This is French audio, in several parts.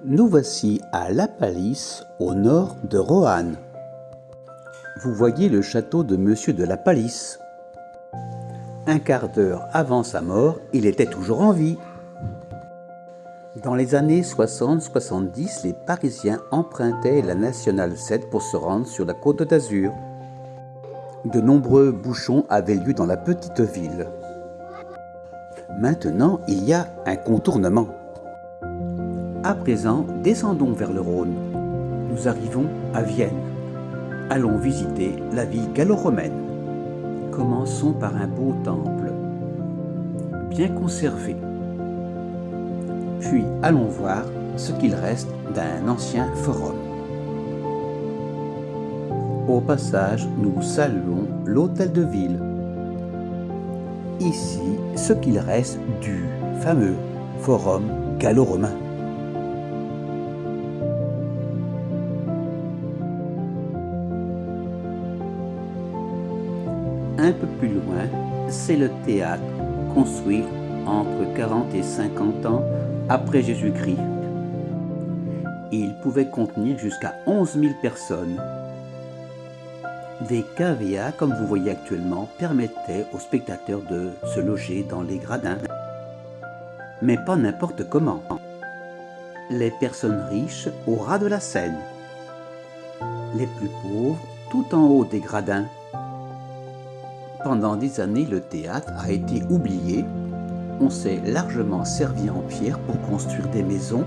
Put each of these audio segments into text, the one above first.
Nous voici à La Palisse, au nord de Roanne. Vous voyez le château de Monsieur de La Palisse. Un quart d'heure avant sa mort, il était toujours en vie. Dans les années 60-70, les Parisiens empruntaient la Nationale 7 pour se rendre sur la Côte d'Azur. De nombreux bouchons avaient lieu dans la petite ville. Maintenant, il y a un contournement. À présent, descendons vers le Rhône. Nous arrivons à Vienne. Allons visiter la ville gallo-romaine. Commençons par un beau temple, bien conservé. Puis allons voir ce qu'il reste d'un ancien forum. Au passage, nous saluons l'hôtel de ville. Ici, ce qu'il reste du fameux forum gallo-romain. Un peu plus loin, c'est le théâtre, construit entre 40 et 50 ans après Jésus-Christ. Il pouvait contenir jusqu'à 11 000 personnes. Des cavea, comme vous voyez actuellement, permettaient aux spectateurs de se loger dans les gradins. Mais pas n'importe comment. Les personnes riches au ras de la Seine. Les plus pauvres tout en haut des gradins. Pendant des années, le théâtre a été oublié. On s'est largement servi en pierre pour construire des maisons.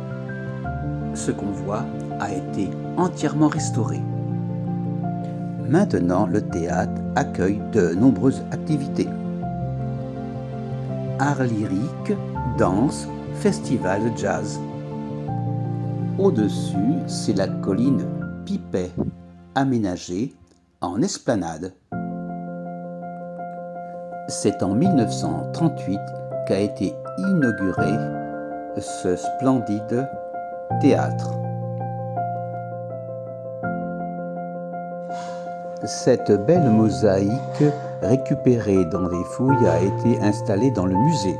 Ce qu'on voit a été entièrement restauré. Maintenant, le théâtre accueille de nombreuses activités. Art lyrique, danse, festival de jazz. Au-dessus, c'est la colline Pipet, aménagée en esplanade. C'est en 1938 qu'a été inauguré ce splendide théâtre. Cette belle mosaïque récupérée dans les fouilles a été installée dans le musée.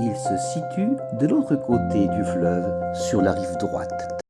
Il se situe de l'autre côté du fleuve, sur la rive droite.